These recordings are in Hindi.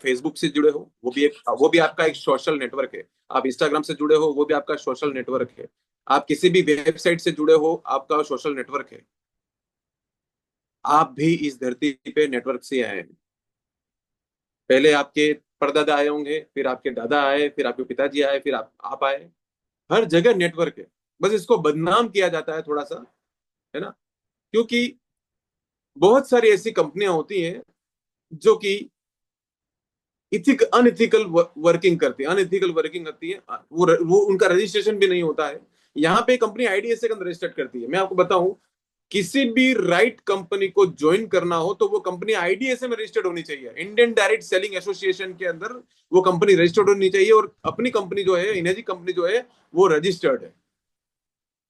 फेसबुक से जुड़े हो, वो भी आपका एक सोशल नेटवर्क है। आप इंस्टाग्राम से जुड़े हो, वो भी आपका सोशल नेटवर्क है। आप किसी भी वेबसाइट से जुड़े हो, आपका सोशल नेटवर्क है। आप भी इस धरती पे नेटवर्क से आए हैं। पहले आपके परदादा आए होंगे, फिर आपके दादा आए, फिर आपके पिताजी आए, फिर आप आए। हर जगह नेटवर्क है। बस इसको बदनाम किया जाता है थोड़ा सा, है ना, क्योंकि बहुत सारी ऐसी कंपनियां होती हैं जो कि अनइथिकल वर्किंग करती है, अनइथिकल वर्किंग करती है। वो उनका रजिस्ट्रेशन भी नहीं होता है। यहाँ पे कंपनी आईडीएसए के अंदर रजिस्टर्ड करती है। मैं आपको बताऊं, किसी भी राइट कंपनी को ज्वाइन करना हो तो वो कंपनी आईडीएसए में रजिस्टर्ड होनी चाहिए, इंडियन डायरेक्ट सेलिंग एसोसिएशन के अंदर वो कंपनी रजिस्टर्ड होनी चाहिए। और अपनी कंपनी जो है, इनेजी कंपनी जो है, वो रजिस्टर्ड है।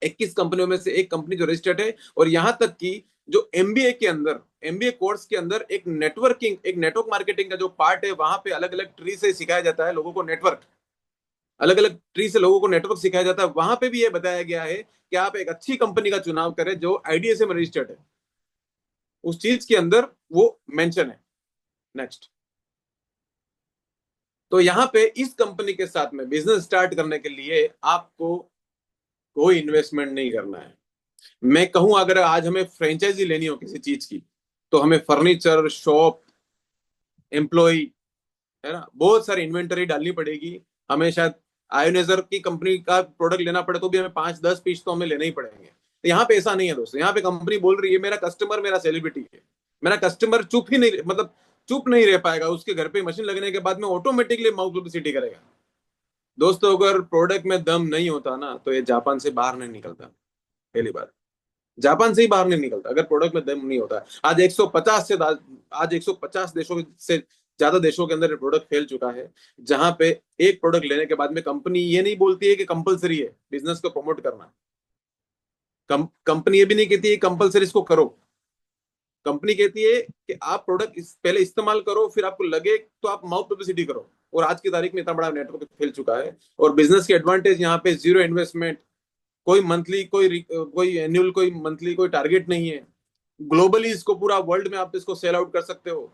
21 कंपनियों में से एक कंपनी जो रजिस्टर्ड है। और यहां तक कि जो एमबीए के अंदर, एमबीए कोर्स के अंदर एक नेटवर्क मार्केटिंग का जो पार्ट है, वहां पे अलग अलग ट्री से सिखाया जाता है लोगों को नेटवर्क। अलग अलग ट्री से लोगों को नेटवर्क सिखाया जाता है। वहां पे भी ये बताया गया है कि आप एक अच्छी कंपनी का चुनाव करें जो आईडीएसए में रजिस्टर्ड है। उस चीज के अंदर वो मेंशन है। नेक्स्ट। तो यहाँ पे इस कंपनी के साथ में बिजनेस स्टार्ट करने के लिए आपको कोई इन्वेस्टमेंट नहीं करना है। मैं कहूं, अगर आज हमें फ्रेंचाइजी लेनी हो किसी चीज की, तो हमें फर्नीचर शॉप, एम्प्लॉय, है ना, बहुत सारी इन्वेंटरी डालनी पड़ेगी। हमें शायद आयोनाइजर की कंपनी का प्रोडक्ट लेना पड़े तो भी हमें 5-10 पीस तो हमें लेने ही पड़ेंगे। तो यहाँ पे ऐसा नहीं है दोस्तों। यहाँ पे कंपनी बोल रही है मेरा कस्टमर मेरा सेलिब्रिटी है। मेरा कस्टमर चुप ही नहीं, मतलब चुप नहीं रह पाएगा। उसके घर पे मशीन लगने के बाद में ऑटोमेटिकली माउथ पब्लिसिटी करेगा। दोस्तों, अगर प्रोडक्ट में दम नहीं होता ना, तो ये जापान से बाहर नहीं निकलता। पहली बात, जापान से ही बाहर नहीं निकलता अगर प्रोडक्ट में दम नहीं होता। आज 150 देशों से ज्यादा देशों के अंदर ये प्रोडक्ट फैल चुका है। जहां पे एक प्रोडक्ट लेने के बाद में कंपनी ये नहीं बोलती है कि कंपलसरी है बिजनेस को प्रमोट करना। कंपनी ये भी नहीं कहती है कंपलसरी इसको करो। कंपनी कहती है कि आप प्रोडक्ट पहले इस्तेमाल करो, फिर आपको लगे तो आप माउथ पब्लिसिटी करो। और आज की तारीख में इतना बड़ा नेटवर्क फैल चुका है। और बिजनेस की एडवांटेज यहाँ पे जीरो इन्वेस्टमेंट, कोई मंथली, कोई एनुअल, कोई मंथली, कोई टारगेट नहीं है। ग्लोबली इसको पूरा वर्ल्ड में आप इसको सेल आउट कर सकते हो।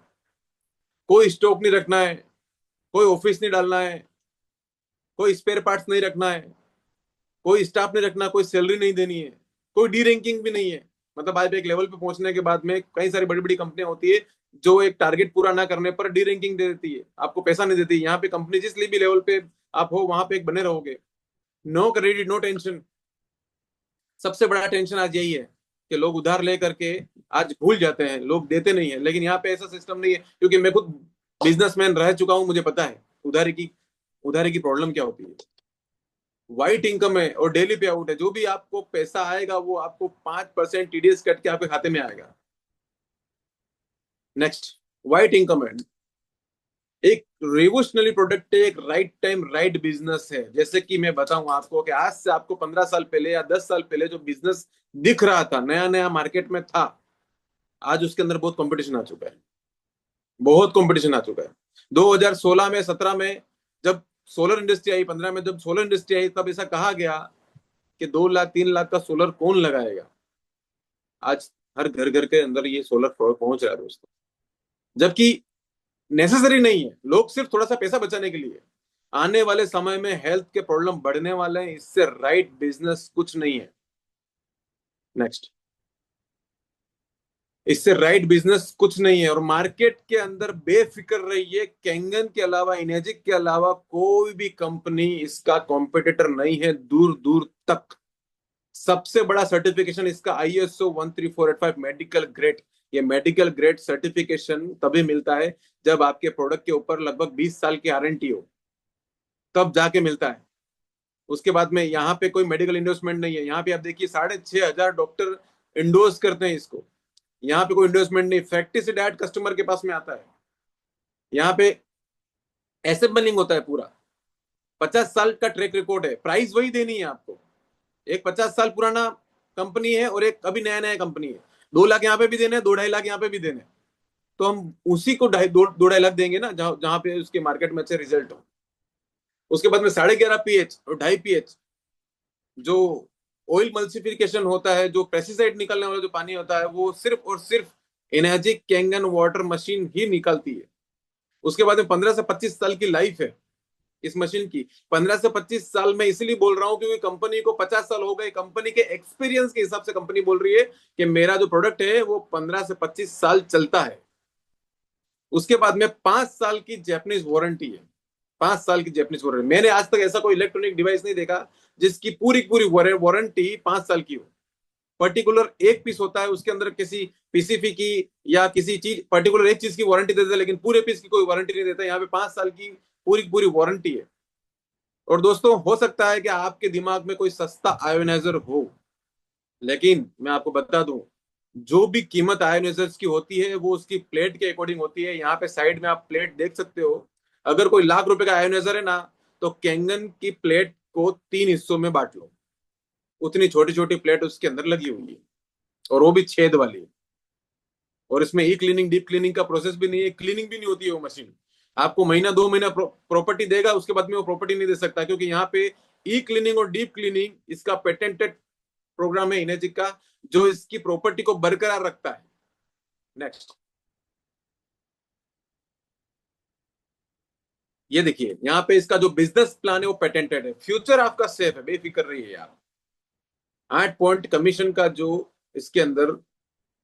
कोई स्टॉक नहीं रखना है, कोई ऑफिस नहीं डालना है, कोई स्पेयर पार्ट्स नहीं रखना है, कोई स्टाफ नहीं रखना, कोई सैलरी नहीं देनी है, कोई डी रैंकिंग भी नहीं है। मतलब आप एक लेवल पे पहुंचने के बाद में कई सारी बड़ी बड़ी कंपनियां होती है जो एक टारगेट पूरा ना करने पर डी रैंकिंग दे देती है, आपको पैसा नहीं देती। यहाँ पे कंपनी जिस भी लेवल पे आप हो वहां पे एक बने रहोगे। No credit, no tension. सबसे बड़ा टेंशन आज यही है कि लोग उधार ले करके आज भूल जाते हैं, लोग देते नहीं है। लेकिन यहाँ पे ऐसा सिस्टम नहीं है, क्योंकि मैं खुद बिजनेसमैन रह चुका हूं, मुझे पता है उधारी की प्रॉब्लम क्या होती है। व्हाइट इनकम है और डेली पे आउट है। जो भी आपको पैसा आएगा वो आपको 5% टीडीएस कट के आपके खाते में आएगा। नेक्स्ट। व्हाइट इनकम है, एक रिवोल्यूशनरी प्रोडक्ट है, एक राइट टाइम राइट बिजनेस है। जैसे कि मैं बताऊं आपको कि आज से आपको 15 साल पहले या 10 साल पहले जो बिजनेस दिख रहा था, नया नया मार्केट में था, आज उसके अंदर बहुत कंपटीशन आ चुका है। बहुत कंपटीशन आ चुका है। 2016 में, 17 में जब सोलर इंडस्ट्री आई, 15 में जब सोलर इंडस्ट्री आई, तब ऐसा कहा गया कि 2 लाख 3 लाख का सोलर कौन लगाएगा। आज हर घर घर के अंदर ये सोलर पहुंच रहा है दोस्तों। जबकि नेसेसरी नहीं है, लोग सिर्फ थोड़ा सा पैसा बचाने के लिए। आने वाले समय में हेल्थ के प्रॉब्लम बढ़ने वाले हैं, इससे राइट बिजनेस कुछ नहीं है। नेक्स्ट। इससे राइट बिजनेस कुछ नहीं है। और मार्केट के अंदर बेफिक्र रहिए, कैंगन के अलावा, इनेजिक के अलावा कोई भी कंपनी इसका कॉम्पिटिटर नहीं है, दूर दूर तक। सबसे बड़ा सर्टिफिकेशन इसका ISO 13485 मेडिकल ग्रेड। ये मेडिकल ग्रेड सर्टिफिकेशन तभी मिलता है जब आपके प्रोडक्ट के ऊपर लगभग 20 साल की वारंटी हो, तब जाके मिलता है। उसके बाद में यहाँ पे कोई मेडिकल इंडोर्समेंट नहीं है। यहाँ पे आप देखिए 6,500 डॉक्टर इंडोर्स करते हैं इसको। यहाँ पे कोई इंडोर्समेंट नहीं, फैक्ट्री से डायरेक्ट कस्टमर के पास में आता है। यहाँ पे एसेंबलिंग होता है पूरा। 50 साल का ट्रैक रिकॉर्ड है। प्राइस वही देनी है आपको। एक 50 साल पुराना कंपनी है और एक अभी नया नया कंपनी है। 2 लाख यहाँ पे भी देने, 2-2.5 लाख यहाँ पे भी देने। तो हम उसी को 2-2.5 लाख देंगे ना, जहां जहां पे उसके मार्केट में अच्छे रिजल्ट हो। उसके बाद में 11.5 pH और 2.5 pH जो ऑयल मल्सिफिकेशन होता है, जो पेस्टिसाइड निकलने वाला जो पानी होता है, वो सिर्फ और सिर्फ एनर्जी कैंगन वाटर मशीन ही निकालती है। उसके बाद में 15 से 25 साल की लाइफ है इस मशीन की। 15 से 25 साल में इसलिए बोल रहा हूं क्योंकि कंपनी को 50 साल हो गए, कंपनी के एक्सपीरियंस के हिसाब से कंपनी बोल रही है कि मेरा जो प्रोडक्ट है वो 15 से 25 साल चलता है। उसके बाद में 5 साल की जैपनीज वारंटी है। 5 साल की जैपनीज वारंटी, मैंने आज तक ऐसा कोई इलेक्ट्रॉनिक डिवाइस नहीं देखा जिसकी पूरी पूरी वारंटी 5 साल की हो। पर्टिकुलर एक पीस होता है उसके अंदर किसी पीसीबी की या किसी चीज पर्टिकुलर एक चीज की वारंटी देता है, लेकिन पूरे पीस की कोई वारंटी नहीं देता। यहाँ पे 5 साल की पूरी पूरी वारंटी है। और दोस्तों, हो सकता है कि आपके दिमाग में कोई सस्ता आयोनाइजर हो, लेकिन मैं आपको बता दूं, जो भी कीमत आयोनाइजर्स की होती है वो उसकी प्लेट के अकॉर्डिंग होती है। यहाँ पे साइड में आप प्लेट देख सकते हो। अगर कोई लाख रुपए का आयोनाइजर है ना, तो कैंगन की प्लेट को 3 हिस्सों में बांट लो। उतनी छोटी छोटी प्लेट उसके अंदर लगी हुई है, और वो भी छेद वाली। और इसमें ई क्लीनिंग डीप क्लीनिंग का प्रोसेस भी नहीं है, क्लीनिंग भी नहीं होती है वो मशीन। आपको महीना 2 महीना प्रॉपर्टी देगा, उसके बाद में वो प्रॉपर्टी नहीं दे सकता, क्योंकि यहाँ पे ई क्लीनिंग और डीप क्लीनिंग इसका पेटेंटेड प्रोग्राम है इनेजिक का, जो इसकी प्रॉपर्टी को बरकरार रखता है। नेक्स्ट, ये देखिए यहाँ पे इसका जो बिजनेस प्लान है वो पेटेंटेड है। फ्यूचर आपका सेफ है, बेफिक्र रहिए यार। 8 पॉइंट कमीशन का जो इसके अंदर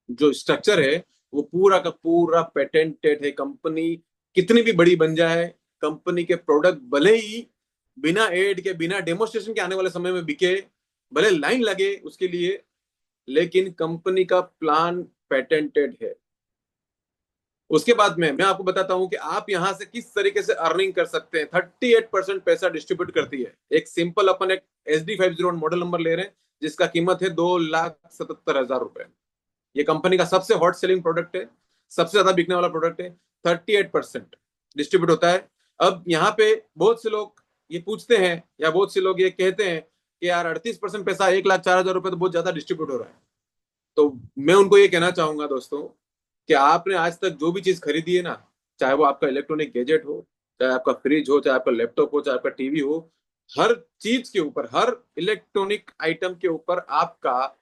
जो स्ट्रक्चर है वो पूरा का पूरा पेटेंटेड है। कंपनी कितनी भी बड़ी बन जाए, कंपनी के प्रोडक्ट भले ही बिना एड के बिना डेमोस्ट्रेशन के आने वाले समय में बिके, भले लाइन लगे उसके लिए, लेकिन कंपनी का प्लान पेटेंटेड है। उसके बाद में मैं आपको बताता हूं कि आप यहां से किस तरीके से अर्निंग कर सकते हैं। 38% पैसा डिस्ट्रीब्यूट करती है। एक सिंपल अपन एक SD 501 मॉडल नंबर ले रहे हैं जिसका कीमत है 2,77,000 रुपए। ये कंपनी का सबसे हॉट सेलिंग प्रोडक्ट है, सबसे ज्यादा बिकने वाला प्रोडक्ट है। 38% डिस्ट्रीब्यूट होता है। अब यहाँ पे बहुत से लोग ये पूछते हैं या बहुत से लोग ये कहते हैं कि यार 38% पैसा 1,04,000 रुपए तो बहुत ज्यादा डिस्ट्रीब्यूट हो रहा है। तो मैं उनको ये कहना चाहूंगा दोस्तों कि आपने आज तक जो भी चीज खरीदी है ना, चाहे वो आपका इलेक्ट्रॉनिक गैजेट हो, चाहे आपका फ्रिज हो, चाहे आपका लैपटॉप हो, चाहे आपका टीवी हो, हर चीज के ऊपर, हर इलेक्ट्रॉनिक आइटम के ऊपर आपका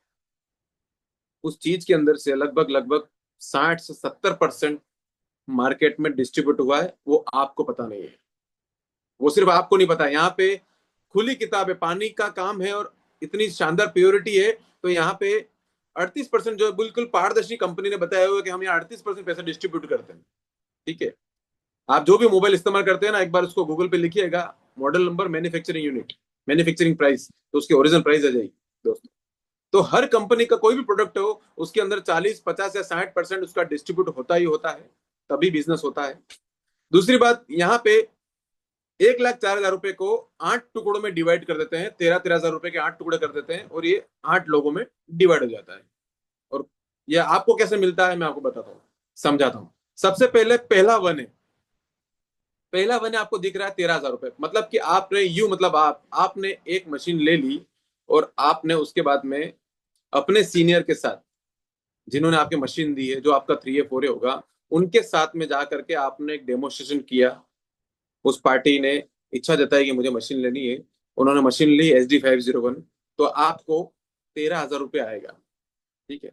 उस चीज के अंदर से लगभग लगभग 60 से 70% मार्केट में डिस्ट्रीब्यूट हुआ है। वो आपको पता नहीं है, वो सिर्फ आपको नहीं पता। यहाँ पे खुली किताब है, पानी का काम है और इतनी शानदार प्योरिटी है। तो यहाँ पे 38% जो है बिल्कुल पारदर्शी कंपनी ने बताया हुआ है कि हम यहाँ 38% पैसा डिस्ट्रीब्यूट करते हैं। ठीक है, आप जो भी मोबाइल इस्तेमाल करते हैं ना, एक बार उसको गूगल पे लिखिएगा, model number, manufacturing unit, manufacturing price, तो उसकी ओरिजिनल प्राइस आ जाएगी दोस्तों। तो हर कंपनी का कोई भी प्रोडक्ट हो उसके अंदर 40, 50 या 60% उसका डिस्ट्रीब्यूट होता ही होता है, तभी बिजनेस होता है। दूसरी बात, यहाँ पे 1,04,000 रुपए को 8 टुकड़ों में डिवाइड कर देते हैं। 13,13,000 रुपए के 8 टुकड़े कर देते हैं और ये 8 लोगों में डिवाइड हो जाता है। और ये आपको कैसे मिलता है मैं आपको बताता हूँ, समझाता हूँ। सबसे पहले पहला वन है, पहला वन है आपको दिख रहा है 13,000 रुपए। मतलब कि आपने यू मतलब आपने एक मशीन ले ली और आपने उसके बाद में अपने सीनियर के साथ, जिन्होंने आपकी मशीन दी है, जो आपका 3A 4A होगा, उनके साथ में जा करके आपने एक डेमोस्ट्रेशन किया। उस पार्टी ने इच्छा जताई कि मुझे मशीन लेनी है, उन्होंने मशीन ली SD 501, तो आपको 13,000 रुपये आएगा। ठीक है,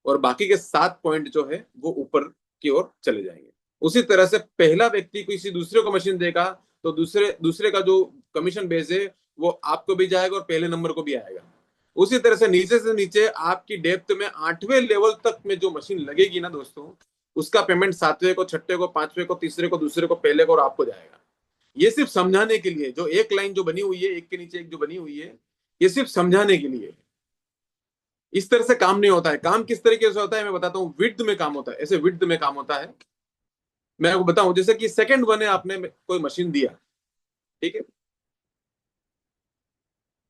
और बाकी के 7 पॉइंट जो है वो ऊपर की ओर चले जाएंगे। उसी तरह से पहला व्यक्ति किसी दूसरे को मशीन देगा तो दूसरे दूसरे का जो कमीशन बेस है वो आपको भी जाएगा और पहले नंबर को भी आएगा। उसी तरह से नीचे आपकी डेप्थ में 8वें लेवल तक में जो मशीन लगेगी ना दोस्तों, उसका पेमेंट 7वें को, 6ठे को, 5वें को, तीसरे को, दूसरे को, पहले को और आपको जाएगा। ये सिर्फ समझाने के लिए, जो एक लाइन जो बनी हुई है, एक के नीचे एक जो बनी हुई है, ये सिर्फ समझाने के लिए। इस तरह से काम नहीं होता है। काम किस तरीके से होता है मैं बताता हूँ। विड्थ में काम होता है, ऐसे विड्थ में काम होता है। मैं आपको बताऊं, जैसे कि सेकंड वन है, आपने कोई मशीन दिया, ठीक है,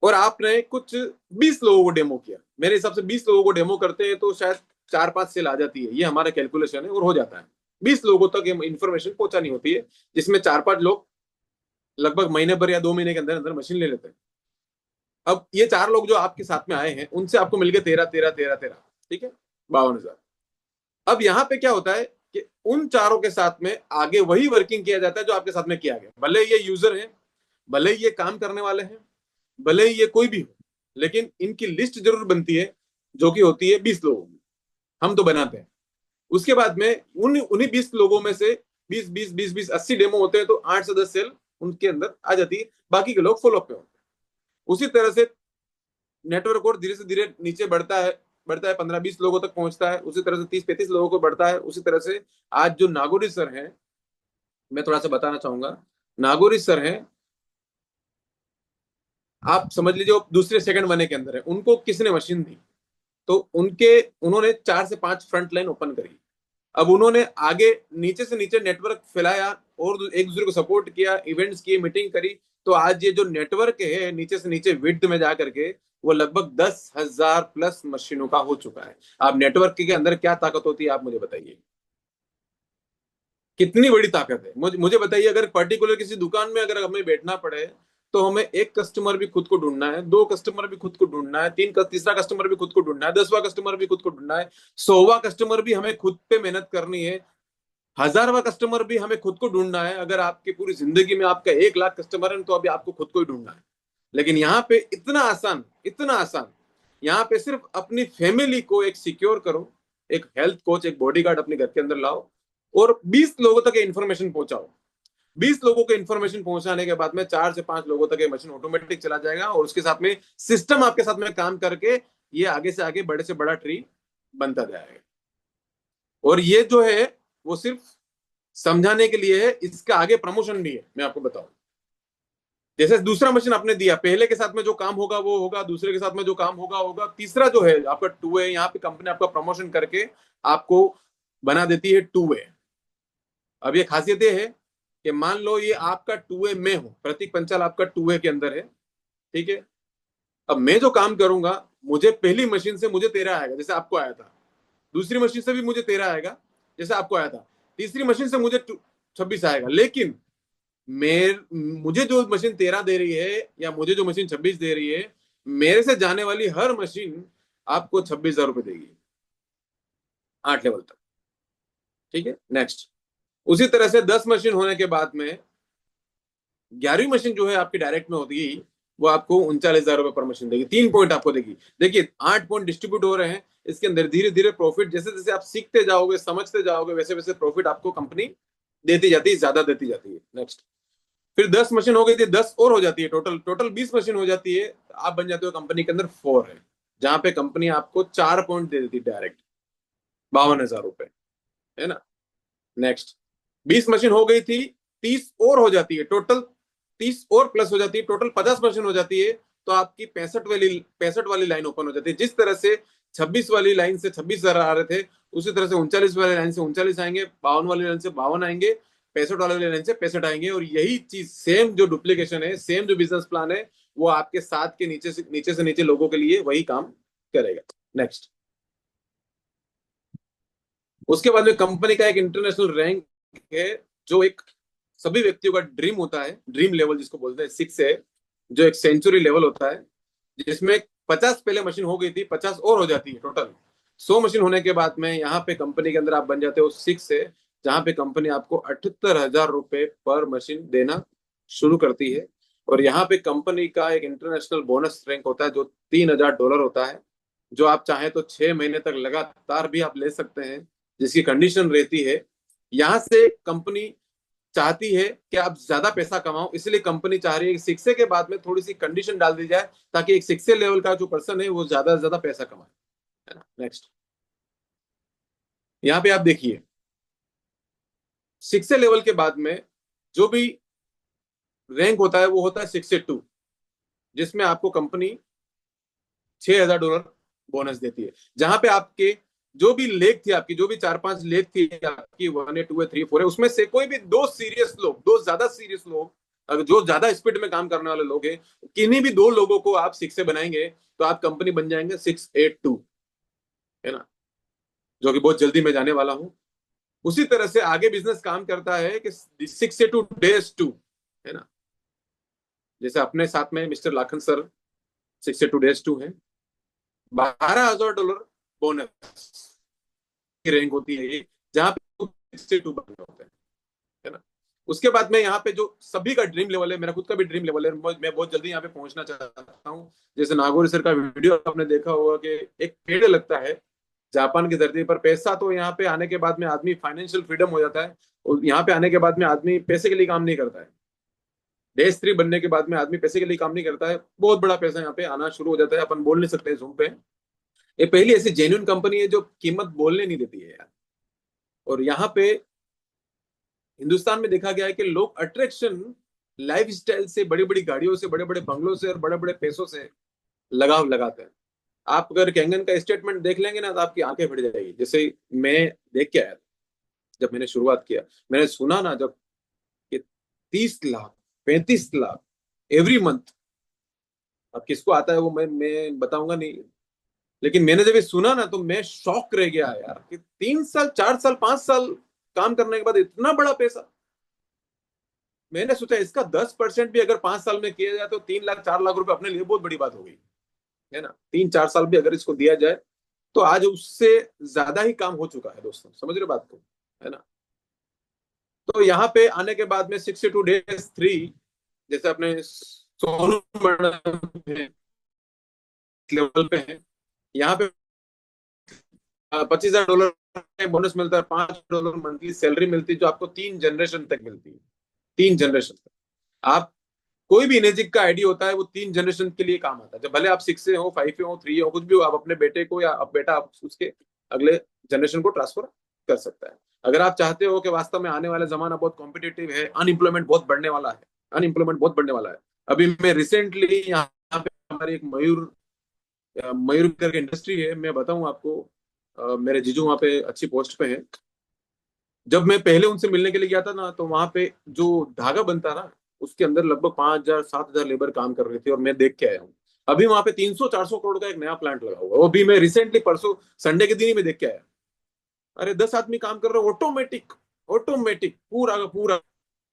और आपने कुछ 20 लोगों को डेमो किया। मेरे हिसाब से 20 लोगों को डेमो करते हैं तो शायद 4-5 सेल आ जाती है, ये हमारा कैलकुलेशन है और हो जाता है। 20 लोगों तक ये इंफॉर्मेशन पहुंचानी होती है, जिसमें 4-5 लोग लगभग महीने भर या 2 महीने के अंदर अंदर मशीन ले लेते हैं। अब ये 4 लोग जो आपके साथ में आए हैं, उनसे आपको मिल गए 13, 13, 13, 13, ठीक है, 52,000। अब यहाँ पे क्या होता है कि उन चारों के साथ में आगे वही वर्किंग किया जाता है जो आपके साथ में किया गया। भले ये यूजर है, भले ये काम करने वाले हैं, भले ये कोई भी हो, लेकिन इनकी लिस्ट जरूर बनती है, जो कि होती है 20 लोगों की। हम तो बनाते हैं। उसके बाद में उन्हीं 20 लोगों में से 20 80 डेमो होते हैं तो 8 से 10 सेल उनके अंदर आ जाती है, बाकी के लोग फॉलोअप पे होते हैं। उसी तरह से नेटवर्क और धीरे से धीरे नीचे बढ़ता है 15 20 लोगों तक पहुंचता है, उसी तरह से 30 35 लोगों को बढ़ता है। उसी तरह से आज जो नागोरी सर हैं, मैं थोड़ा सा बताना चाहूंगा, नागोरी सर हैं, आप समझ लीजिए वो दूसरे सेकंड बने के अंदर है, उनको किसने मशीन दी, तो उन्होंने 4 से 5 फ्रंट लाइन ओपन करी। अब उन्होंने आगे नीचे से नीचे नेटवर्क फैलाया और एक दूसरे को सपोर्ट किया, इवेंट्स किए, मीटिंग करी, तो आज ये जो नेटवर्क है नीचे से नीचे विड्थ में जा करके वो लगभग 10,000 प्लस मशीनों का हो चुका है। अब नेटवर्क के अंदर क्या ताकत होती है आप मुझे बताइए, कितनी बड़ी ताकत है। मुझे बताइए, अगर पर्टिकुलर किसी दुकान में अगर हमें बैठना पड़े तो हमें एक कस्टमर भी खुद को ढूंढना है, दो कस्टमर भी खुद को ढूंढना है, तीसरा कस्टमर भी खुद को ढूंढना है, 10वां कस्टमर भी खुद को ढूंढना है, 100वां कस्टमर भी हमें खुद पे मेहनत करनी है, 1000वां कस्टमर भी हमें खुद को ढूंढना है। अगर आपकी पूरी जिंदगी में आपका 1 लाख कस्टमर है तो अभी आपको खुद को ही ढूंढना है। लेकिन यहाँ पे इतना आसान, इतना आसान, यहाँ पे सिर्फ अपनी फैमिली को एक सिक्योर करो, एक हेल्थ कोच, एक बॉडीगार्ड अपने घर के अंदर लाओ और 20 लोगों तक इन्फॉर्मेशन पहुंचाओ। 20 लोगों को इन्फॉर्मेशन पहुंचाने के बाद में 4 से 5 लोगों तक ये मशीन ऑटोमेटिक चला जाएगा और उसके साथ में सिस्टम आपके साथ में काम करके ये आगे से आगे बड़े से बड़ा ट्री बनता जाएगा। और ये जो है वो सिर्फ समझाने के लिए है, इसका आगे प्रमोशन भी है, मैं आपको बताऊं। जैसे दूसरा मशीन आपने दिया, पहले के साथ में जो काम होगा वो होगा, दूसरे के साथ में जो काम होगा होगा, तीसरा जो है आपका 2 वे, यहाँ पे कंपनी आपका प्रमोशन करके आपको बना देती है 2 वे। अब ये खासियत ये है कि मान लो ये आपका 2 वे में हो, प्रतीक पंचाल आपका 2 वे के अंदर है, ठीक है। अब मैं जो काम करूंगा, मुझे पहली मशीन से मुझे 13 आएगा जैसे आपको आया था, दूसरी मशीन से भी मुझे 13 आएगा जैसे आपको आया था, तीसरी मशीन से मुझे 26 आएगा। लेकिन मुझे जो मशीन 13 दे रही है या मुझे जो मशीन 26 दे रही है, मेरे से जाने वाली हर मशीन आपको 26,000 रुपए देगी 8 लेवल तक, ठीक है। नेक्स्ट, उसी तरह से 10 मशीन होने के बाद में 11वीं मशीन जो है आपकी डायरेक्ट में होती है, वो आपको 39,000 रुपए पर मशीन देगी, 3 पॉइंट आपको देगी। देखिए 8 पॉइंट डिस्ट्रीब्यूट हो रहे हैं, इसके अंदर धीरे धीरे प्रॉफिट, जैसे जैसे आप सीखते जाओगे, समझते जाओगे, वैसे वैसे प्रॉफिट आपको कंपनी देती जाती है, ज्यादा देती जाती है। नेक्स्ट, फिर 10 मशीन हो गई थी, 10 और हो जाती है, टोटल टोटल 20 मशीन हो जाती है, आप बन जाते हो कंपनी के अंदर 4 है, जहां पे कंपनी आपको 4 पॉइंट दे देती है डायरेक्ट, 52,000 रुपए, है ना। नेक्स्ट, 20 मशीन हो गई थी, 30 और हो जाती है, टोटल 30 और प्लस हो जाती है, टोटल 50 मशीन हो जाती है, तो आपकी 65 वाली लाइन ओपन हो जाती है। जिस तरह से 26 वाली लाइन से 26,000 आ रहे थे, उसी तरह से 39 वाली लाइन से 39 आएंगे, 52 वाली लाइन से 52 आएंगे, 65 वाली लाइन से 65 आएंगे। और यही चीज, सेम जो डुप्लीकेशन है, सेम जो बिजनेस प्लान है, वो आपके साथ के नीचे से नीचे लोगों के लिए वही काम करेगा। नेक्स्ट, उसके बाद में कंपनी का एक इंटरनेशनल रैंक है, जो एक सभी व्यक्तियों का ड्रीम होता है, ड्रीम लेवल जिसको बोलते हैं 6 है, जो एक सेंचुरी लेवल होता है, जिसमें 50 पहले मशीन हो गई थी, 50 और हो जाती है, टोटल 100 मशीन होने के बाद में यहाँ पे कंपनी के अंदर आप बन जाते हो 6 से, जहां पे कंपनी आपको 78,000 रुपए पर मशीन देना शुरू करती है। और यहाँ पे कंपनी का एक इंटरनेशनल बोनस रैंक होता है जो $3,000 होता है, जो आप चाहें तो 6 महीने तक लगातार भी आप ले सकते हैं, जिसकी कंडीशन रहती है, यहाँ से कंपनी चाहती है कि आप ज्यादा पैसा कमाओ, इसलिए कंपनी चाह रही है कि 6 के बाद में थोड़ी सी कंडीशन डाल दी जाए, ताकि एक 6 लेवल का जो पर्सन है वो ज्यादा से ज्यादा पैसा कमाए, है ना। नेक्स्ट, यहाँ पे आप देखिए 6 लेवल के बाद में जो भी रैंक होता है वो होता है 6 से 2, जिसमें आपको कंपनी $6,000 बोनस देती है, जहां पे आपके जो भी लेग थी, आपकी जो भी 4 5 लेग थी आपकी, 1 है, 2 है, 3 4 है, उसमें से कोई भी दो सीरियस लोग, दो ज्यादा सीरियस लोग, अगर जो ज्यादा स्पीड में काम करने वाले लोग हैं, किन्हीं भी दो लोगों को आप 6 से बनाएंगे तो आप कंपनी बन जाएंगे 682, है ना, जो कि बहुत जल्दी मैं जाने वाला हूं। उसी तरह से आगे बिजनेस काम करता है कि 6 से 2 days 2, है ना। जैसे अपने साथ में मिस्टर लाखन सर 6 से 2 days 2 है, $12,000 बोनस की रैंक होती है ये, जहां पे 6 से 2 बन होते हैं, है ना। उसके बाद में यहाँ पे जो सभी का ड्रीम लेवल है, मेरा खुद का भी ड्रीम लेवल है, मैं बहुत जल्दी यहाँ पे पहुंचना चाहता हूँ। जैसे नागौरी सर का वीडियो आपने देखा होगा कि एक पेड़ लगता है जापान की धरती पर, पैसा तो यहाँ पे आने के बाद में आदमी फाइनेंशियल फ्रीडम हो जाता है, और यहाँ पे आने के बाद में आदमी पैसे के लिए काम नहीं करता है। देश 3 बनने के बाद में आदमी पैसे के लिए काम नहीं करता है, बहुत बड़ा पैसा यहाँ पे आना शुरू हो जाता है, अपन बोल नहीं सकते जूम पे। ये पहली ऐसी जेन्युइन कंपनी है जो कीमत बोलने नहीं देती है यार। और यहाँ पे हिंदुस्तान में देखा गया है कि लोग अट्रैक्शन लाइफ स्टाइल से, बड़ी बड़ी गाड़ियों से, बड़े बड़े बंगलों से और बड़े बड़े पैसों से लगाव लगाते हैं। आप अगर कैंगन का स्टेटमेंट देख लेंगे ना तो आपकी आंखें फट जाएगी। जैसे मैं देख के आया जब मैंने शुरुआत किया, मैंने सुना ना जब कि 30 लाख, 35 लाख एवरी मंथ। अब किसको आता है वो मैं बताऊंगा नहीं, लेकिन मैंने जब ये सुना ना तो मैं शॉक रह गया यार कि 3 साल, 4 साल, 5 साल काम करने के बाद इतना बड़ा पैसा। मैंने सोचा इसका 10% भी अगर 5 साल में किया जाए तो 3 लाख, 4 लाख रुपए अपने लिए बहुत बड़ी बात हो गई, है ना। 3-4 साल भी अगर इसको दिया जाए तो आज उससे ज्यादा ही काम हो चुका है दोस्तों, समझ रहे बात को, है ना। तो यहाँ पे आने के बाद में 62 days 3, जैसे अपने सोनू मैडम लेवल पे है, यहाँ पे $25,000 बोनस मिलता है, $5 मंथली सैलरी मिलती है, जो आपको 3 जनरेशन तक मिलती है। 3 जनरेशन तक आप, कोई भी एनर्जी का आईडी होता है वो 3 जनरेशन के लिए काम आता है। जब भले आप 6 से हो, 5 से हो, 3 हो, कुछ भी हो, आप अपने बेटे को या अब बेटा आप उसके अगले जनरेशन को ट्रांसफर कर सकता है। अगर आप चाहते हो कि वास्तव में आने वाला जमाना बहुत कॉम्पिटेटिव है, अनएम्प्लॉयमेंट बहुत बढ़ने वाला है, अनएम्प्लॉयमेंट बहुत बढ़ने वाला है। अभी मैं रिसेंटली यहाँ पे हमारे एक मयूर करके इंडस्ट्री है, मैं बताऊं आपको, मेरे जीजू वहाँ पे अच्छी पोस्ट पे है। जब मैं पहले उनसे मिलने के लिए गया था ना तो वहां पे जो धागा बनता ना, उसके अंदर लगभग 5,000 7,000 लेबर काम कर रही थी, और मैं देख के आया हूँ। अभी वहां पे 300-400 करोड़ का एक नया प्लांट लगा हुआ है, वो भी मैं रिसेंटली परसों संडे के दिन ही मैं देख के आया। अरे 10 आदमी काम कर रहे हैं, ऑटोमेटिक, ऑटोमेटिक पूरा का पूरा।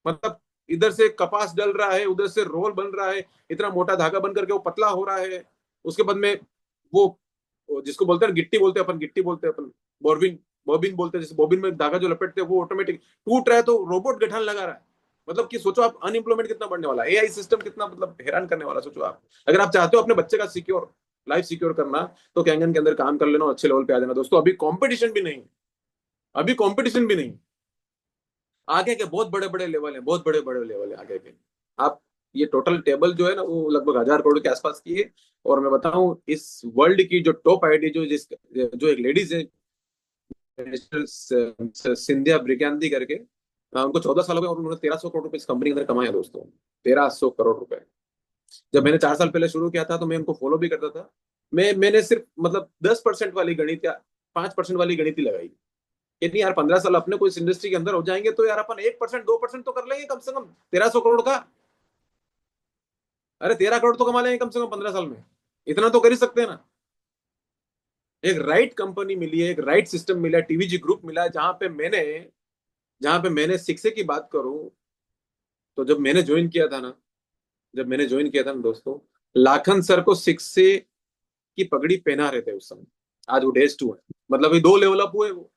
मतलब इधर से कपास डल रहा है, उधर से रोल बन रहा है, इतना मोटा धागा बन करके वो पतला हो रहा है। उसके बाद में वो जिसको बोलते हैं गिट्टी, बोलते हैं अपन, गिट्टी बोलते हैं अपन, बॉबिन, बॉबिन बोलते हैं, जैसे बॉबिन में धागा जो लपेटते हैं वो ऑटोमेटिक टूट रहा है तो रोबोट गठान लगा रहा है। मतलब कि सोचो आप अनएम्प्लॉयमेंट कितना बढ़ने वाला है, एआई सिस्टम कितना मतलब हैरान करने वाला, सोचो आप। अगर आप चाहते हो अपने बच्चे का सिक्योर लाइफ सिक्योर करना, तो कैंगन के अंदर काम कर लेना, अच्छे लेवल पे आ जाना दोस्तों। अभी कंपटीशन भी नहीं, अभी कंपटीशन भी नहीं, आगे के बहुत बड़े बड़े लेवल है, बहुत बड़े बड़े लेवल है आगे के। आप ये टोटल टेबल जो है ना वो लगभग 1,000 करोड़ के आसपास की है। और मैं बताऊं इस वर्ल्ड की जो टॉप आईडी जो एक लेडीज है, सिंधिया ब्रिगेंदी करके, उनको 14 साल हो गए और उन्होंने 1,300 करोड़ रुपए इस कंपनी के अंदर कमाए दोस्तों। 1,300 करोड़ रुपए। जब मैंने 4 साल पहले शुरू किया था तो मैं उनको फॉलो भी करता था। मैंने सिर्फ मतलब 10% वाली गणित या 5% वाली गणित ही लगाई कि नहीं यार, 15 साल अपने को इस इंडस्ट्री के अंदर हो जाएंगे तो यार अपन 1% 2% तो कर लेंगे कम से कम 1,300 करोड़ का। अरे 13 करोड़ तो कमा लेंगे कम से कम 15 साल में, इतना तो कर ही सकते हैं ना। एक राइट कंपनी मिली है, एक राइट सिस्टम मिला है, टीवीजी ग्रुप मिला है, जहां पे मैंने शिक्षे की बात करूं तो जब मैंने ज्वाइन किया था ना दोस्तों, लाखन सर को शिक्षे की पगड़ी पहना रहे थे उस समय। आज वो डेज 2 है, मतलब ये 2 लेवल अप हुए वो,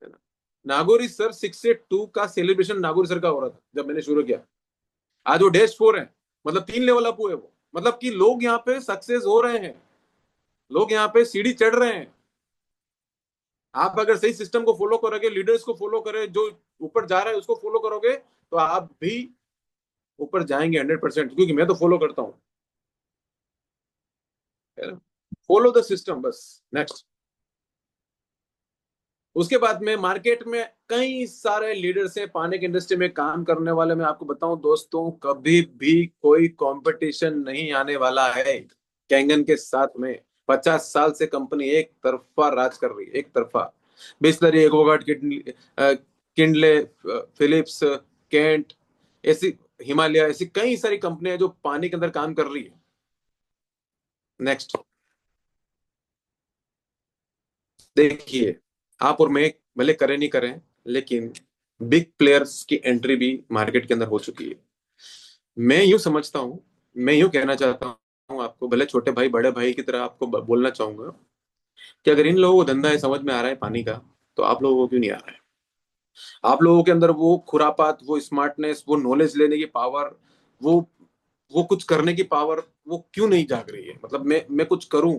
है ना। नागौरी सर 6 से 2 का सेलिब्रेशन नागौरी सर का हो रहा था जब मैंने शुरू किया। आज वो डेज 4 है, मतलब 3 लेवल अप हुए वो। मतलब कि लोग यहाँ पे सक्सेस हो रहे हैं, लोग यहाँ पे सीढ़ी चढ़ रहे हैं। आप अगर सही सिस्टम को फॉलो करोगे, लीडर्स को फॉलो करोगे, जो ऊपर जा रहा है उसको फॉलो करोगे, तो आप भी ऊपर जाएंगे 100%, क्योंकि मैं तो फॉलो करता हूँ, है ना। फॉलो द सिस्टम बस। नेक्स्ट, उसके बाद में मार्केट में कई सारे लीडर्स हैं, पानी की इंडस्ट्री में काम करने वाले। मैं आपको बताऊं दोस्तों, कभी भी कोई कंपटीशन नहीं आने वाला है कैंगन के साथ में। 50 साल से कंपनी एक तरफा राज कर रही है, एक तरफा। Bisleri, Aquaguard, Kindle, Philips, Kent, ऐसी हिमालय, ऐसी कई सारी कंपनियां जो पानी के अंदर काम कर रही है। नेक्स्ट, देखिए, आप और मैं भले करें नहीं करें, लेकिन बिग प्लेयर्स की एंट्री भी मार्केट के अंदर हो चुकी है। मैं यूं समझता हूं, मैं यूं कहना चाहता हूं आपको, भले छोटे भाई बड़े भाई की तरह आपको बोलना चाहूंगा कि अगर इन लोगों को धंधा है समझ में आ रहा है पानी का, तो आप लोगों को क्यों नहीं आ रहा है? आप लोगों के अंदर वो खुरापात, वो स्मार्टनेस, वो नॉलेज लेने की पावर, वो वो कुछ करने की पावर, वो क्यों नहीं जाग रही है? मतलब मैं कुछ करूं,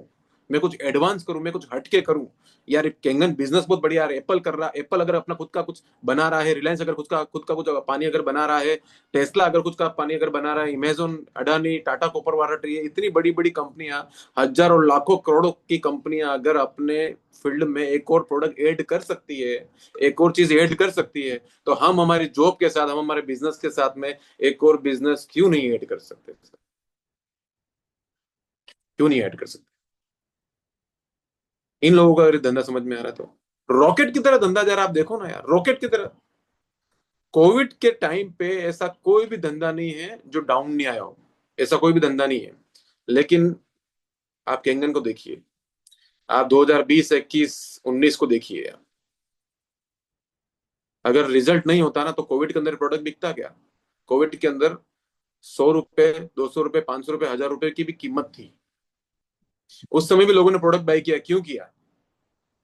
मैं कुछ एडवांस करूं, मैं कुछ हटके करूं। यार कैंगन बिजनेस बहुत बढ़िया है, एप्पल कर रहा है, एप्पल अगर अपना खुद का कुछ बना रहा है, रिलायंस अगर खुद का कुछ पानी अगर बना रहा है, टेस्ला अगर कुछ का पानी अगर बना रहा है, इमेजॉन, अडानी, टाटा कॉपर वाटर, ये इतनी बड़ी बड़ी कंपनियां, हजारों लाखों करोड़ों की कंपनियां अगर अपने फील्ड में एक और प्रोडक्ट ऐड कर सकती है, एक और चीज ऐड कर सकती है, तो हम हमारी जॉब के साथ, हम हमारे बिजनेस के साथ में एक और बिजनेस क्यों नहीं ऐड कर सकते? क्यों नहीं ऐड कर सकते? इन लोगों का अगर धंधा समझ में आ रहा है तो रॉकेट की तरह धंधा, जरा आप देखो ना यार, रॉकेट की तरह। कोविड के टाइम पे ऐसा कोई भी धंधा नहीं है जो डाउन नहीं आया हो, ऐसा कोई भी धंधा नहीं है। लेकिन आप कैंगन को देखिए, आप 2020, 21, 19 को देखिए। अगर रिजल्ट नहीं होता ना तो कोविड के अंदर प्रोडक्ट बिकता क्या? कोविड के अंदर 100 रुपए, 200 रुपए, 500 रुपए, 1000 रुपए की भी कीमत थी। उस समय भी लोगों ने प्रोडक्ट बाय किया, क्यों किया?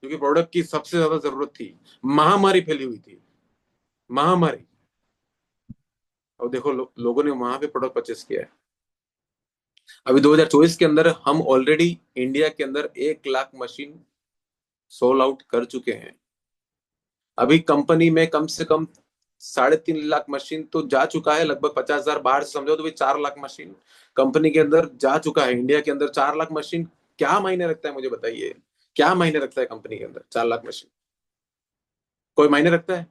क्योंकि प्रोडक्ट की सबसे ज्यादा जरूरत थी। महामारी फैली हुई थी, महामारी। और देखो लोगों ने वहां पे प्रोडक्ट परचेस किया है। अभी 2024 के अंदर हम ऑलरेडी इंडिया के अंदर 1 लाख मशीन सोल आउट कर चुके हैं। अभी कंपनी में कम से कम 3.5 लाख मशीन तो जा चुका है, लगभग 50,000 बाहर से समझो तो भी 4 लाख मशीन कंपनी के अंदर जा चुका है। इंडिया के अंदर 4 लाख मशीन क्या मायने रखता है, मुझे बताइए? क्या मायने रखता है कंपनी के अंदर 4 लाख मशीन? कोई मायने रखता है?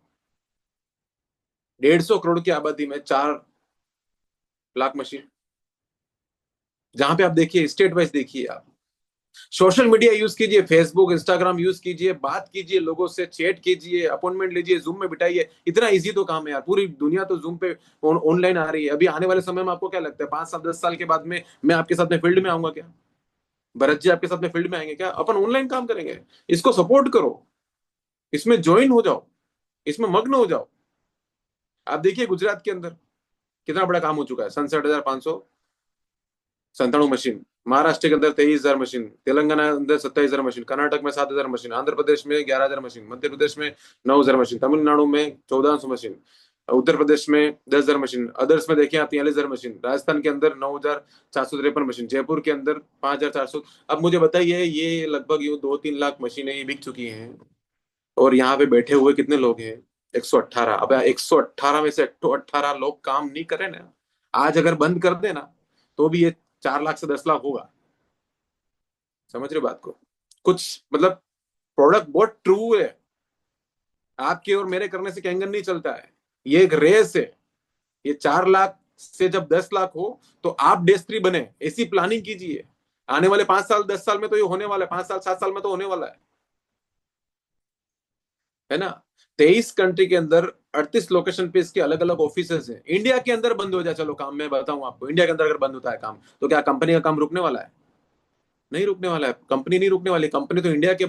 150 करोड़ की आबादी में 4 लाख मशीन। जहां पे आप देखिए, स्टेट वाइज देखिए आप, सोशल मीडिया यूज कीजिए, फेसबुक, इंस्टाग्राम यूज कीजिए, बात कीजिए लोगों से, चैट कीजिए, अपॉइंटमेंट लीजिए, जूम में बिठाइए। इतना इजी तो काम है यार, पूरी दुनिया तो जूम पे ऑनलाइन आ रही है। अभी आने वाले समय में आपको क्या लगता है, 5 साल 10 साल के बाद में मैं आपके साथ में फील्ड में आऊंगा क्या? भरत जी आपके साथ में फील्ड में आएंगे क्या? अपन ऑनलाइन काम करेंगे। इसको सपोर्ट करो, इसमें ज्वाइन हो जाओ, इसमें मग्न हो जाओ। आप देखिए गुजरात के अंदर कितना बड़ा काम हो चुका है, 67,597 मशीन। महाराष्ट्र के अंदर 23,000 मशीन, तेलंगाना के अंदर 27,000 मशीन, कर्नाटक में 7,000 मशीन, आंध्र प्रदेश में 11,000 मशीन, मध्य प्रदेश में 9,000 मशीन, तमिलनाडु में 1,400 मशीन, उत्तर प्रदेश में 10,000 मशीन, अदर्स में देखिए आप 43,000 मशीन, राजस्थान के अंदर 9,453 मशीन, जयपुर के अंदर 5,400। अब मुझे बताइए, ये लगभग यूं 2-3 लाख मशीनें ये बिक चुकी हैं, और यहाँ पे बैठे हुए कितने लोग हैं? 118। अब 118 में से 118 लोग काम नहीं करे ना, आज अगर बंद कर देना तो भी ये 4 लाख से 10 लाख होगा। समझ रहे बात को? कुछ मतलब, प्रोडक्ट बहुत ट्रू है। आपके और मेरे करने से कैंगन नहीं चलता है, ये एक रेस है। ये 4 लाख से जब 10 लाख हो तो आप डेस्ट्री बने, ऐसी प्लानिंग कीजिए। आने वाले 5 साल 10 साल में तो ये होने वाला है, 5 साल 7 साल में तो होने वाला है ना? 23 कंट्री के अंदर 38 लोकेशन पे इसके अलग अलग ऑफिस हैं। इंडिया के अंदर बंद हो जाए, चलो काम मैं बताऊं आपको, इंडिया के अंदर अगर बंद होता है काम, तो क्या कंपनी का काम रुकने वाला है? नहीं रुकने वाला है, कंपनी नहीं रुकने वाली। कंपनी तो इंडिया के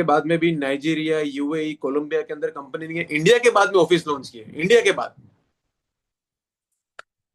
बाद में भी नाइजीरिया, यूएई, कोलंबिया के अंदर कंपनी नहीं है, इंडिया के बाद में ऑफिस लॉन्च किए, इंडिया के बाद।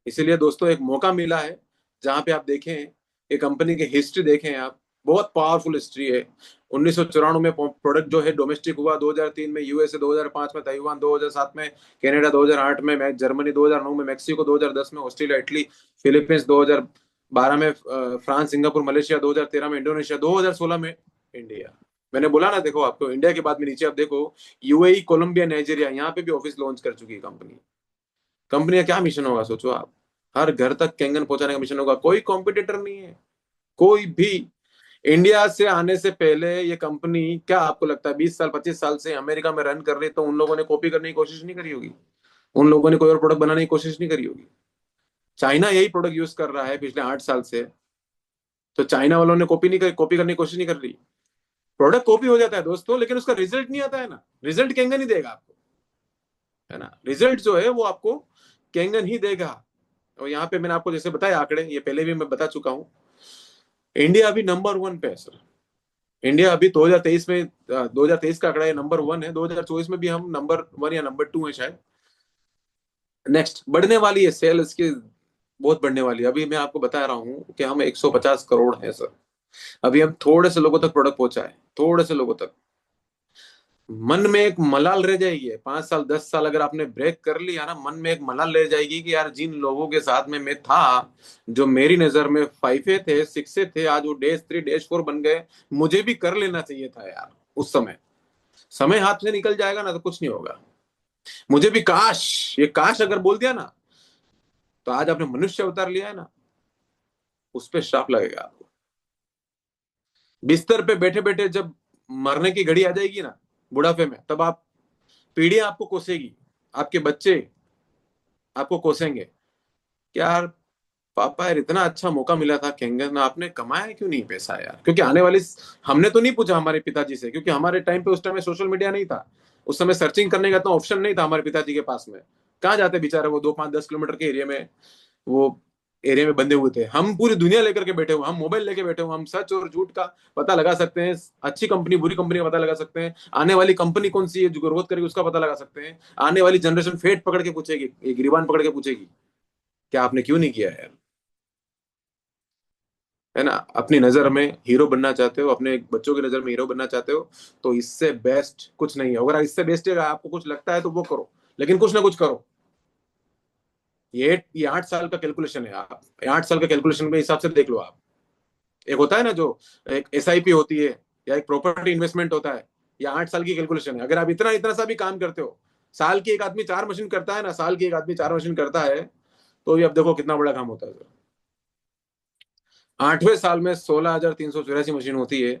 इसीलिए दोस्तों एक मौका मिला है जहां पे आप देखें, ये कंपनी की हिस्ट्री देखें आप, बहुत पावरफुल हिस्ट्री है। 1994 में प्रोडक्ट जो है डोमेस्टिक हुआ, 2003 में यूएसए, 2005 में ताइवान, 2007 में कनाडा, 2008 में जर्मनी, 2009 में मैक्सिको, 2010 में ऑस्ट्रेलिया, इटली, फिलीपींस, 2012 में फ्रांस, सिंगापुर, मलेशिया, 2013 में इंडोनेशिया, 2016 में इंडिया। मैंने बोला ना, देखो आपको इंडिया के बाद में नीचे आप देखो, यूएई, कोलंबिया, नाइजीरिया, यहाँ पे भी ऑफिस लॉन्च कर चुकी है कंपनी। कंपनी का क्या मिशन होगा सोचो आप? हर घर तक कैंगन पहुंचाने का मिशन होगा। कोई कॉम्पिटिटर नहीं है, कोई भी। इंडिया से आने से पहले ये कंपनी, क्या आपको लगता है 20 साल 25 साल से अमेरिका में रन कर रही, तो उन लोगों ने कॉपी करने की कोशिश नहीं करी होगी? उन लोगों ने कोई और प्रोडक्ट बनाने की कोशिश नहीं करी होगी? चाइना यही प्रोडक्ट यूज कर रहा है पिछले 8 साल से, तो चाइना वालों ने कॉपी करने की कोशिश नहीं कर रही। प्रोडक्ट कॉपी हो जाता है दोस्तों, लेकिन उसका रिजल्ट नहीं आता है ना। रिजल्ट कैंगन ही देगा आपको, है ना? रिजल्ट जो है वो आपको कैंगन ही देगा। और यहाँ पे मैंने आपको जैसे बताया आंकड़े, ये पहले भी मैं बता चुका हूँ, इंडिया अभी नंबर 1 पे है सर। इंडिया अभी 2023 में, 2023 का आंकड़ा है, नंबर 1 है। 2024 में भी हम नंबर 1 या नंबर 2 है शायद। नेक्स्ट बढ़ने वाली है सेल इसकी, बहुत बढ़ने वाली है। अभी मैं आपको बता रहा हूँ कि हम 150 करोड़ है सर। अभी हम थोड़े से लोगों तक प्रोडक्ट पहुंचा है, थोड़े से लोगों तक। मन में एक मलाल रह जाएगी, 5 साल 10 साल अगर आपने ब्रेक कर लिया ना, मन में एक मलाल रह जाएगी कि यार जिन लोगों के साथ में मैं था, जो मेरी नजर में 5 थे 6 थे, आज वो Day 3 Day 4 बन गए। मुझे भी कर लेना चाहिए था यार उस समय। समय हाथ से निकल जाएगा ना तो कुछ नहीं होगा। मुझे भी काश, ये काश अगर बोल दिया ना, तो आज आपने मनुष्य अवतार लिया है ना, उस पे श्राप लगेगा आपको। बिस्तर पे बैठे बैठे जब मरने की घड़ी आ जाएगी ना, बुढ़ापे में, तब आप, पीढ़ियां आपको कोसेगी, आपके बच्चे आपको कोसेंगे, क्या यार पापा यार इतना अच्छा मौका मिला था कैंगन, आपने कमाया क्यों नहीं पैसा यार? क्योंकि आने वाली, हमने तो नहीं पूछा हमारे पिताजी से, क्योंकि हमारे टाइम पे, उस टाइम में सोशल मीडिया नहीं था, उस समय सर्चिंग करने का तो ऑप्शन नहीं था हमारे पिताजी के पास में। कहाँ जाते बेचारे, वो 2 5 10 किलोमीटर के एरिया में, वो एरिया में बंधे हुए थे। हम पूरी दुनिया लेकर के बैठे हुए, हम मोबाइल लेके बैठे हुए, हम सच और झूठ का पता लगा सकते हैं, अच्छी कंपनी बुरी कंपनी का पता लगा सकते हैं, आने वाली कंपनी कौन सी है जो ग्रोथ करेगी उसका पता लगा सकते हैं, आने वाली जनरेशन फेट पकड़ के पूछेगी, एक गिरबान पकड़ के पूछेगी, क्या आपने क्यों नहीं किया यार? है ना? अपनी नजर में हीरो बनना चाहते हो, अपने बच्चों की नजर में हीरो बनना चाहते हो, तो इससे बेस्ट कुछ नहीं है। अगर इससे बेस्ट है आपको कुछ लगता है तो वो करो, लेकिन कुछ ना कुछ करो। ये 8 साल का कैलकुलेशन है, आप 8 साल का कैलकुलेशन के हिसाब से देख लो आप। एक होता है ना जो, एक SIP होती है, या एक प्रॉपर्टी इन्वेस्टमेंट होता है, या 8 साल की कैलकुलेशन है। अगर आप इतना इतना सा भी काम करते हो, साल की एक आदमी 4 मशीन करता है ना, साल की एक आदमी 4 मशीन करता है, तो ये अब देखो कितना बड़ा काम होता है। 8वें साल में 16,384 मशीन होती है,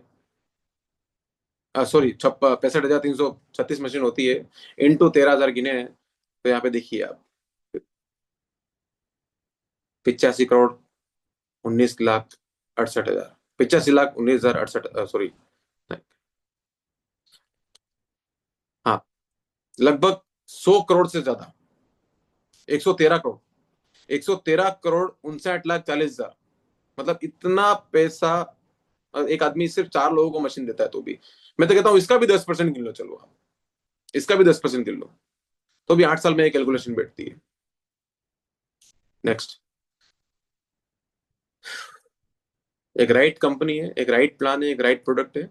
सॉरी 65,336 मशीन होती है, इंटू 13,000 गिने हैं, तो यहाँ पे देखिए आप, 85,19,68,000, 85,19,068, सॉरी, हाँ, लगभग 100 करोड़ से ज्यादा, 113 करोड़, 113,59,40,40,000, मतलब इतना पैसा एक आदमी सिर्फ 4 लोगों को मशीन देता है तो भी। मैं तो कहता हूँ इसका भी 10% गिन लो, चलो आप इसका भी 10% गिन लो, तो भी 8 साल में एक कैलकुलेशन बैठती है। नेक्स्ट, एक राइट कंपनी है, एक राइट प्लान है, एक राइट प्रोडक्ट है,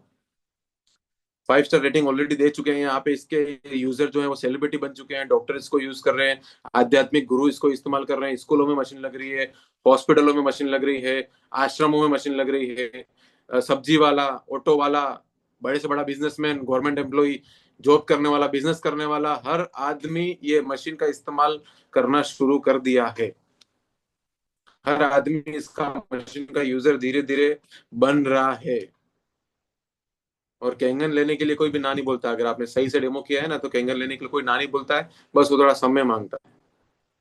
5 स्टार रेटिंग ऑलरेडी दे चुके हैं यहाँ पे, इसके यूजर जो है वो सेलिब्रिटी बन चुके हैं, डॉक्टर इसको यूज कर रहे हैं, आध्यात्मिक गुरु इसको इस्तेमाल कर रहे हैं, स्कूलों में मशीन लग रही है, हॉस्पिटलों में मशीन लग रही है, आश्रमों में मशीन लग रही है, सब्जी वाला, ऑटो वाला, बड़े से बड़ा बिजनेसमैन, गवर्नमेंट एम्प्लॉय, जॉब करने वाला, बिजनेस करने वाला, हर आदमी ये मशीन का इस्तेमाल करना शुरू कर दिया है। हर आदमी इसका, मशीन का यूजर धीरे धीरे बन रहा है। और कैंगन लेने के लिए कोई भी ना नहीं बोलता, अगर आपने सही से डेमो किया है ना, तो कैंगन लेने के लिए कोई ना नहीं बोलता है, बस वो थोड़ा समय मांगता है,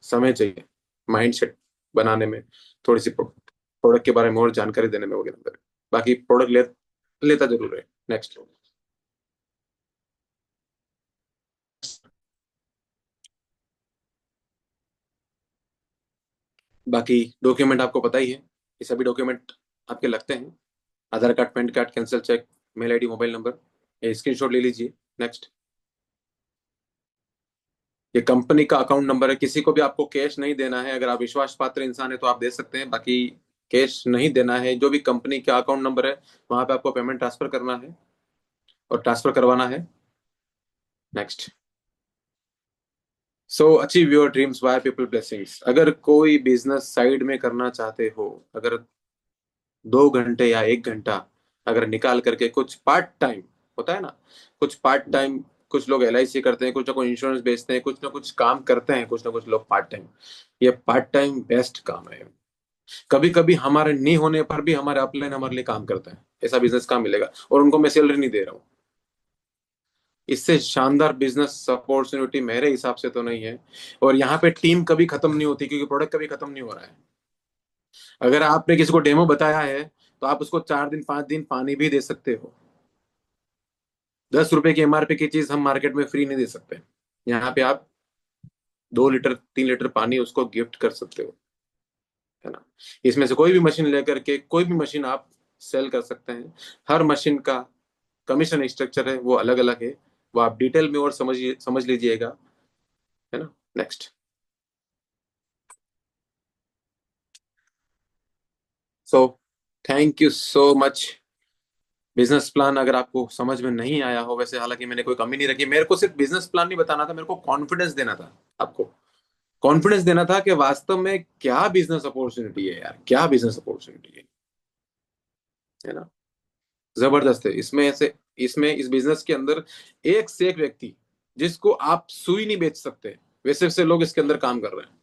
समय चाहिए माइंडसेट बनाने में, थोड़ी सी प्रोडक्ट के बारे में और जानकारी देने में वगैरह वगैरह। बाकी प्रोडक्ट लेता जरूर है। नेक्स्ट, बाकी डॉक्यूमेंट आपको पता ही है, ये सभी डॉक्यूमेंट आपके लगते हैं, Aadhaar card, pan card, cancel cheque, mail ID, mobile number, ये स्क्रीनशॉट ले लीजिए। नेक्स्ट, ये कंपनी का अकाउंट नंबर है, किसी को भी आपको कैश नहीं देना है, अगर आप विश्वास पात्र इंसान है तो आप दे सकते हैं, बाकी कैश नहीं देना है। जो भी कंपनी का अकाउंट नंबर है वहां पे आपको पेमेंट ट्रांसफर करना है और ट्रांसफर करवाना है। Next, so achieve your dreams by people blessings. अगर कोई बिजनेस साइड में करना चाहते हो, अगर 2 घंटे या 1 घंटा अगर निकाल करके कुछ पार्ट टाइम, होता है ना, कुछ पार्ट टाइम, कुछ लोग LIC करते हैं, कुछ ना कुछ इंश्योरेंस बेचते हैं, कुछ ना कुछ काम करते हैं, कुछ ना कुछ लोग पार्ट टाइम, ये पार्ट टाइम बेस्ट काम है। कभी कभी हमारे नहीं होने पर भी हमारे अपलाइन हमारे लिए काम करते हैं, ऐसा बिजनेस काम मिलेगा, और उनको मैं सैलरी नहीं दे रहा हूँ। इससे शानदार बिजनेस अपॉर्चुनिटी मेरे हिसाब से तो नहीं है। और यहाँ पे टीम कभी खत्म नहीं होती, क्योंकि प्रोडक्ट कभी खत्म नहीं हो रहा है। अगर आपने किसी को डेमो बताया है, तो आप उसको 4 दिन 5 दिन पानी भी दे सकते हो। 10 रुपए की MRP की चीज हम मार्केट में फ्री नहीं दे सकते। यहाँ पे आप 2 लीटर 3 लीटर पानी उसको गिफ्ट कर सकते हो, है ना? इसमें से कोई भी मशीन लेकर के कोई भी मशीन आप सेल कर सकते हैं। हर मशीन का कमीशन स्ट्रक्चर है वो अलग अलग है, वो आप डिटेल में और समझ लीजिएगा, है ना? Next, so thank you so much business plan अगर आपको समझ में नहीं आया हो, वैसे हालांकि मैंने कोई कमी नहीं रखी, मेरे को सिर्फ बिजनेस प्लान नहीं बताना था, मेरे को कॉन्फिडेंस देना था आपको। कॉन्फिडेंस देना था कि वास्तव में क्या बिजनेस अपॉर्चुनिटी है यार, क्या बिजनेस अपॉर्चुनिटी है ना। जबरदस्त है इसमें से। इसमें इस बिजनेस के अंदर एक से एक व्यक्ति जिसको आप सुई नहीं बेच सकते, वैसे वैसे लोग इसके अंदर काम कर रहे हैं।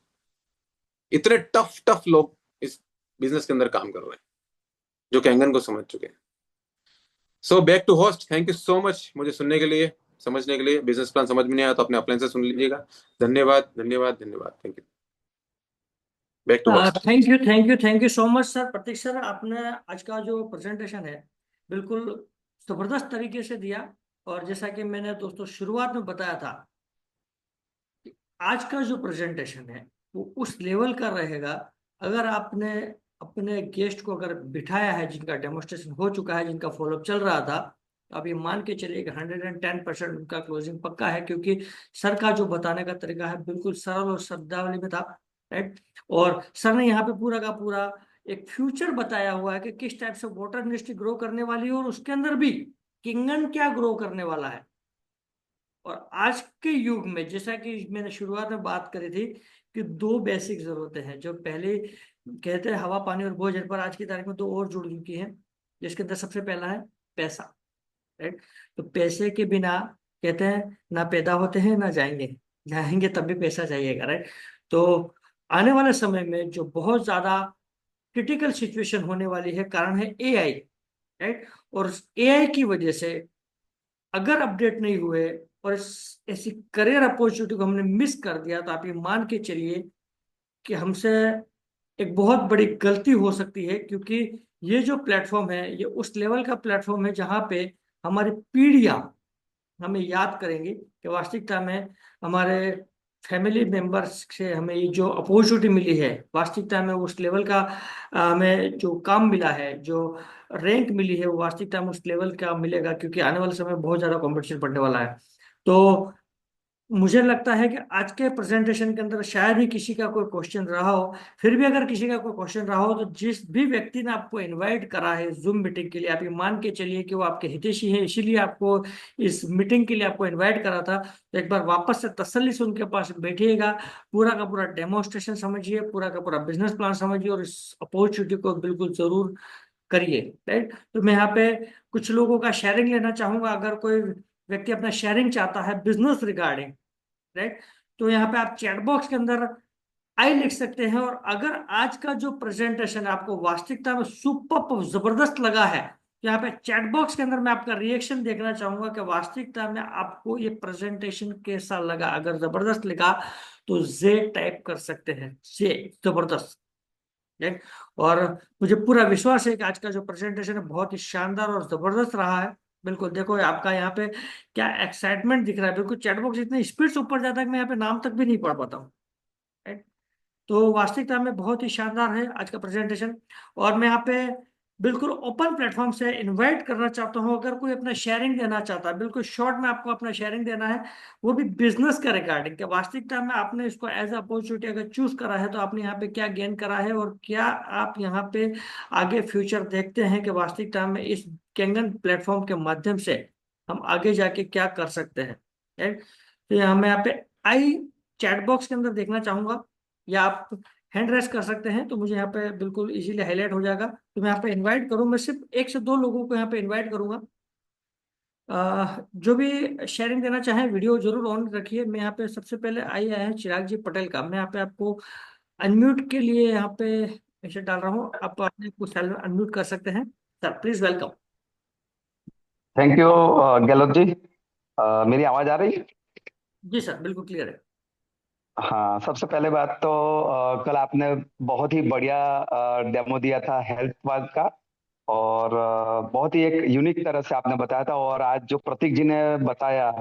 इतने टफ टफ लोग इस बिजनेस के अंदर काम कर रहे हैं जो कैंगन को समझ चुके हैं। So back to host, thank you so much मुझे सुनने के लिए, समझने के लिए। बिजनेस प्लान समझ में नहीं आया तो अपने अपने से सुन लीजिएगा। धन्यवाद धन्यवाद धन्यवाद, thank you. Back to host. Thank you so much sir. Prateek sir, आपने आज का जो प्रेजेंटेशन है बिल्कुल जबरदस्त तरीके से दिया। और जैसा कि मैंने दोस्तों शुरुआत में बताया था, आज का जो प्रेजेंटेशन है वो उस लेवल का रहेगा। अगर आपने अपने गेस्ट को अगर बिठाया है, जिनका डेमोन्स्ट्रेशन हो चुका है, जिनका फॉलोअप चल रहा था, तो आप ये मान के चलिए कि 110% उनका क्लोजिंग पक्का है, क्योंकि सर का जो बताने का तरीका है बिल्कुल सरल और शब्दावली में था। राइट। और सर ने यहाँ पे पूरा का पूरा एक फ्यूचर बताया हुआ है कि किस टाइप से वाटर इंडस्ट्री ग्रो करने वाली है, और उसके अंदर भी किंगन क्या ग्रो करने वाला है। और आज के युग में, जैसा कि मैंने शुरुआत में बात करी थी, कि दो बेसिक जरूरतें हैं जो पहले कहते हैं हवा पानी और भोजन, पर आज की तारीख में दो और जुड़ चुकी हैं, जिसके अंदर सबसे पहला है पैसा। राइट। तो पैसे के बिना कहते हैं ना पैदा होते हैं ना जाएंगे, जाएंगे तब भी पैसा चाहिएगा। राइट। तो आने वाले समय में जो बहुत ज्यादा क्रिटिकल सिचुएशन होने वाली है, कारण है एआई। राइट। और एआई की वजह से अगर अपडेट नहीं हुए और ऐसी करियर अपॉर्चुनिटी को हमने मिस कर दिया, तो आप ये मान के चलिए कि हमसे एक बहुत बड़ी गलती हो सकती है। क्योंकि ये जो प्लेटफॉर्म है, ये उस लेवल का प्लेटफॉर्म है जहाँ पे हमारी पीढ़ियां हमें याद करेंगे कि वास्तविकता में हमारे फैमिली मेंबर्स से हमें ये जो अपॉर्चुनिटी मिली है, वास्तविकता में उस लेवल का हमें जो काम मिला है, जो रैंक मिली है, वो वास्तविकता में उस लेवल का मिलेगा, क्योंकि आने वाले समय में बहुत ज़्यादा कंपटीशन बढ़ने वाला है। तो मुझे लगता है कि आज के प्रेजेंटेशन के अंदर शायद ही किसी का कोई क्वेश्चन रहा हो। फिर भी अगर किसी का कोई क्वेश्चन रहा हो, तो जिस भी व्यक्ति ने आपको इनवाइट करा है जूम मीटिंग के लिए, आप ये मान के चलिए कि वो आपके हितैषी हैं, इसीलिए आपको इस मीटिंग के लिए आपको इनवाइट करा था। तो एक बार वापस से तसल्ली से उनके पास बैठिएगा, पूरा का पूरा डेमोन्स्ट्रेशन समझिए, पूरा का पूरा बिजनेस प्लान समझिए, और इस अपॉर्चुनिटी को बिल्कुल जरूर करिए। राइट। तो मैं यहाँ पे कुछ लोगों का शेयरिंग लेना चाहूंगा। अगर कोई व्यक्ति अपना शेयरिंग चाहता है बिजनेस रिगार्डिंग, राइट, तो यहाँ पे आप चैट बॉक्स के अंदर आई लिख सकते हैं। और अगर आज का जो प्रेजेंटेशन आपको वास्तविकता में सुपर जबरदस्त लगा है, तो यहाँ पे चैट बॉक्स के अंदर मैं आपका रिएक्शन देखना चाहूंगा कि वास्तविकता में आपको ये प्रेजेंटेशन कैसा लगा। अगर जबरदस्त लगा तो जे टाइप कर सकते हैं, जे जबरदस्त। राइट। और मुझे पूरा विश्वास है कि आज का जो प्रेजेंटेशन है बहुत ही शानदार और जबरदस्त रहा है। बिल्कुल देखो आपका यहाँ पे क्या एक्साइटमेंट दिख रहा है, बिल्कुल चैट बॉक्स इतनी स्पीड से ऊपर जाता है कि मैं यहाँ पे नाम तक भी नहीं पढ़ पाता हूँ। राइट। तो वास्तविकता में बहुत ही शानदार है आज का प्रेजेंटेशन। और मैं यहाँ पे बिल्कुल ओपन प्लेटफॉर्म से इनवाइट करना चाहता हूँ, अगर कोई अपना शेयरिंग देना चाहता है, बिल्कुल शॉर्ट में आपको अपना शेयरिंग देना है, वो भी बिजनेस का रिगार्डिंग, कि वास्तविकता में आपने इसको एज अपॉर्चुनिटी अगर चूज करा है, तो आपने यहाँ पे क्या गेन करा है, और क्या आप यहाँ पे आगे फ्यूचर देखते हैं कि वास्तविकता में इस कैंगन प्लेटफॉर्म के माध्यम से हम आगे जाके क्या कर सकते हैं। राइट। तो यहाँ मैं यहाँ पे आई चैट बॉक्स के अंदर देखना चाहूंगा, या आप हैंड रेस कर सकते हैं, तो मुझे यहाँ पे बिल्कुल इजीली हाईलाइट हो जाएगा। तो मैं यहाँ पे इनवाइट करूँ, मैं सिर्फ एक से दो लोगों को यहाँ पे इनवाइट करूंगा। जो भी शेयरिंग देना चाहें वीडियो जरूर ऑन रखिए। मैं यहाँ पे सबसे पहले आई आया है चिराग जी पटेल का, मैं यहाँ पे आपको अनम्यूट के लिए यहाँ पे मैसेज डाल रहा हूँ, आप अपने को अनम्यूट कर सकते हैं। Sir please welcome. Thank you Gehlot ji. मेरी आवाज आ रही है? जी सर, बिल्कुल क्लियर है। हाँ, सबसे पहले बात तो कल आपने बहुत ही बढ़िया डेमो दिया था हेल्थ वाल का। और बहुत ही एक यूनिक तरह से आपने बताया था। और आज जो प्रतीक जी ने बताया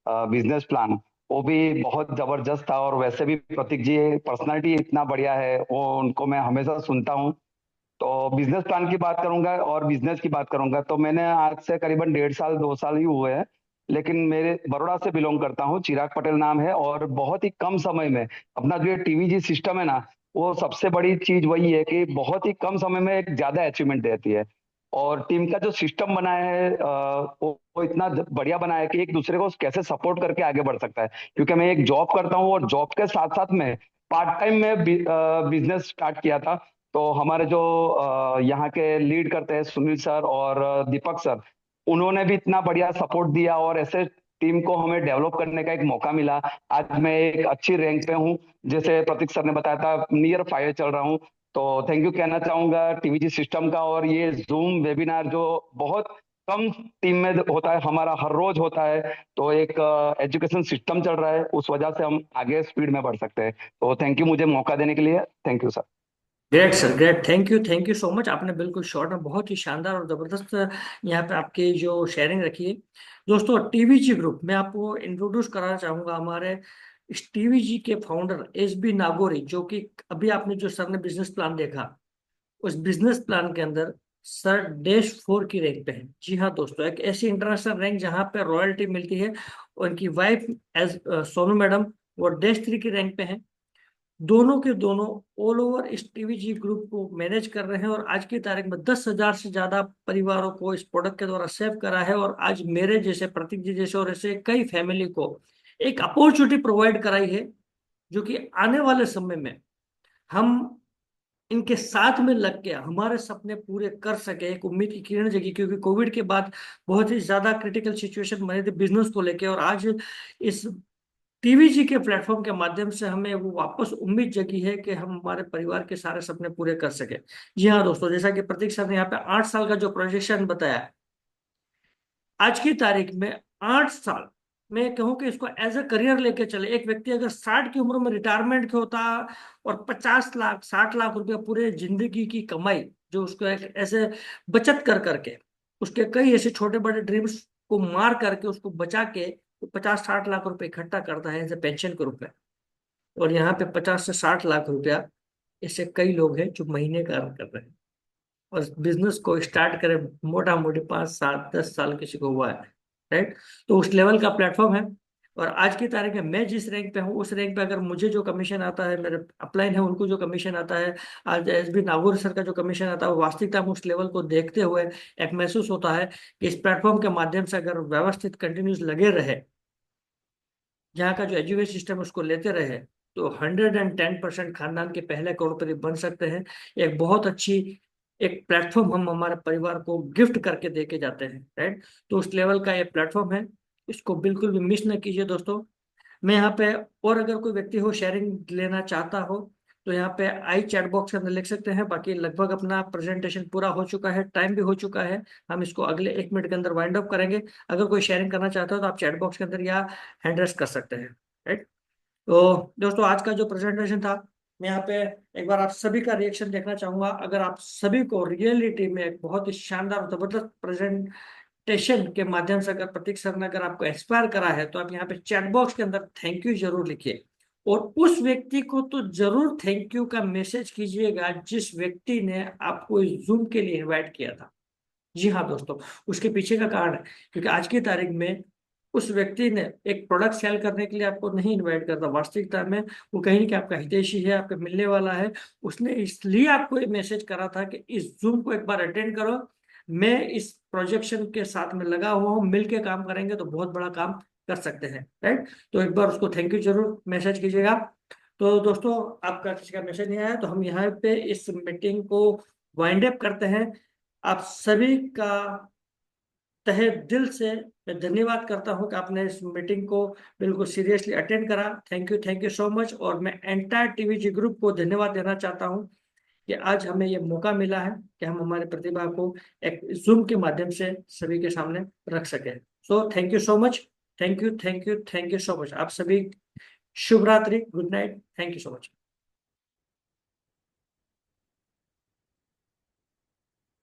बिजनेस प्लान, वो भी बहुत जबरदस्त था। और वैसे भी प्रतीक जी पर्सनालिटी इतना बढ़िया है, वो उनको मैं हमेशा सुनता हूँ। तो बिजनेस प्लान की बात करूंगा और बिजनेस की बात करूंगा, तो मैंने आज से करीबन 1.5 साल 2 साल ही हुए हैं, लेकिन मेरे बड़ौदा से बिलोंग करता हूँ। चिराग पटेल नाम है। और बहुत ही कम समय में अपना जो ये टीवीजी सिस्टम है ना, वो सबसे बड़ी चीज वही है कि बहुत ही कम समय में एक ज्यादा अचीवमेंट देती है। और टीम का जो सिस्टम बना है वो इतना बढ़िया बना है कि एक दूसरे को कैसे सपोर्ट करके आगे बढ़ सकता है। क्योंकि मैं एक जॉब करता हूँ और जॉब के साथ साथ में पार्ट टाइम में बिजनेस स्टार्ट किया था। तो हमारे जो यहाँ के लीड करते हैं सुनील सर और दीपक सर, उन्होंने भी इतना बढ़िया सपोर्ट दिया और ऐसे टीम को हमें डेवलप करने का एक मौका मिला। आज मैं एक अच्छी रैंक पे हूँ, जैसे प्रतीक सर ने बताया था नियर 5 चल रहा हूँ। तो थैंक यू कहना चाहूंगा टीवीजी सिस्टम का। और ये जूम वेबिनार जो बहुत कम टीम में होता है, हमारा हर रोज होता है, तो एक एजुकेशन सिस्टम चल रहा है, उस वजह से हम आगे स्पीड में बढ़ सकते हैं। तो थैंक यू मुझे मौका देने के लिए। Thank you sir. Great sir, great, thank you so much. आपने बिल्कुल शॉर्ट में बहुत ही शानदार और जबरदस्त यहाँ पे आपकी जो शेयरिंग रखी है। दोस्तों, टीवीजी ग्रुप मैं आपको इंट्रोड्यूस कराना चाहूंगा। हमारे इस टीवीजी के फाउंडर SB नागोरी, जो कि अभी आपने जो सर ने बिजनेस प्लान देखा, उस बिजनेस प्लान के अंदर सर -4 की रैंक पे है। जी हाँ दोस्तों, एक ऐसी इंटरनेशनल रैंक जहाँ पे रॉयल्टी मिलती है। उनकी वाइफ एज सोनू मैडम, वो -3 की रैंक पे है। दोनों के दोनों ऑल ओवर इस टीवीजी ग्रुप को मैनेज कर रहे हैं और आज की तारीख में 10,000 से ज्यादा परिवारों को इस प्रोडक्ट के द्वारा सेव करा है। और आज मेरे जैसे, प्रतीक जी जैसे और ऐसे कई फैमिली को एक अपॉर्चुनिटी प्रोवाइड कराई है, जो कि आने वाले समय में हम इनके साथ में लग के हमारे सपने पूरे कर सके। एक उम्मीद की किरण जगी, क्योंकि कोविड के बाद बहुत ही ज्यादा क्रिटिकल सिचुएशन बनी थी बिजनेस को लेके, और आज इस टीवीजी के प्लेटफॉर्म के माध्यम से हमें वो वापस उम्मीद जगी है कि हम हमारे परिवार के सारे सपने पूरे कर सके। जी हाँ दोस्तों, जैसा कि प्रतीक सर ने यहाँ पे 8 साल का जो प्रोजेक्शन बताया, आज की तारीख में 8 साल मैं कहूँ कि इसको एज ए करियर लेके चले। एक व्यक्ति अगर 60 की उम्र में रिटायरमेंट के होता और 50 लाख 60 लाख रुपया पूरे जिंदगी की कमाई जो उसको एक ऐसे बचत कर करके, उसके कई ऐसे छोटे बड़े ड्रीम्स को मार करके उसको बचा के 50-60 लाख रुपए इकट्ठा करता है एज ए पेंशन के रूप में। और यहाँ पे 50 से 60 लाख रुपया ऐसे कई लोग हैं जो महीने का अर्न कर रहे हैं और बिजनेस को स्टार्ट करे मोटा मोटी 5 7 10 साल किसी को हुआ है। राइट। तो उस लेवल का प्लेटफॉर्म है। और आज की तारीख में मैं जिस रैंक पे हूँ, उस रैंक पे अगर मुझे जो कमीशन आता है, मेरे अपलाइन है उनको जो कमीशन आता है, आज SB नागौर सर का जो कमीशन आता है, वो वास्तविकता में उस लेवल को देखते हुए एक महसूस होता है कि इस प्लेटफॉर्म के माध्यम से अगर व्यवस्थित कंटिन्यूस लगे रहे, जहाँ का जो एजुकेशन सिस्टम उसको लेते रहे, तो 110% खानदान के पहले करोड़पति बन सकते हैं। एक बहुत अच्छी एक प्लेटफॉर्म हम हमारे परिवार को गिफ्ट करके देके जाते हैं। राइट। तो उस लेवल का ये प्लेटफॉर्म है, इसको बिल्कुल भी मिस न कीजिए दोस्तों। मैं यहाँ पे, और अगर कोई व्यक्ति हो शेयरिंग लेना चाहता हो, तो यहाँ पे आई चैट बॉक्स के अंदर लिख सकते हैं। बाकी लगभग अपना प्रेजेंटेशन पूरा हो चुका है, टाइम भी हो चुका है, हम इसको अगले 1 मिनट के अंदर वाइंड अप करेंगे। अगर कोई शेयरिंग करना चाहता हो तो आप चैट बॉक्स के अंदर या हैंड रेस कर सकते हैं। राइट। तो दोस्तों, आज का जो प्रेजेंटेशन था, मैं यहाँ पे एक बार आप सभी का रिएक्शन देखना चाहूंगा। अगर आप सभी को रियलिटी में एक बहुत ही शानदार और जबरदस्त प्रेजेंटेशन के माध्यम से अगर प्रतीक सर ने अगर आपको इंस्पायर करा है, तो आप यहाँ पे चैट बॉक्स के अंदर थैंक यू जरूर लिखिए। और उस व्यक्ति को तो जरूर थैंक यू का मैसेज कीजिएगा जिस व्यक्ति ने आपको इस जूम के लिए इनवाइट किया था। जी हाँ दोस्तों, उसके पीछे का कारण है, क्योंकि आज की तारीख में उस व्यक्ति ने एक प्रोडक्ट सेल करने के लिए आपको नहीं इनवाइट करता। वास्तविकता में वो कहीं कि आपका हितैषी है, आपके मिलने वाला है। उसने इसलिए आपको ये मैसेज करा था कि इस जूम को एक बार अटेंड करो, मैं इस प्रोजेक्शन के साथ में लगा हुआ हूँ, मिल के काम करेंगे तो बहुत बड़ा काम कर सकते हैं। राइट। तो एक बार उसको थैंक यू जरूर मैसेज कीजिएगा। तो दोस्तों, आपका किसी का मैसेज नहीं आया तो हम यहाँ पे इस मीटिंग को वाइंड अप करते हैं। आप सभी का तहे दिल से मैं धन्यवाद करता हूं कि आपने इस मीटिंग को बिल्कुल सीरियसली अटेंड करा। Thank you so much. और मैं एंटायर टीवीजी ग्रुप को धन्यवाद देना चाहता हूं कि आज हमें ये मौका मिला है कि हम हमारी प्रतिभा को एक जूम के माध्यम से सभी के सामने रख सके। So thank you so much. Thank you so much. आप सभी शुभ रात्रि, good night, thank you so much.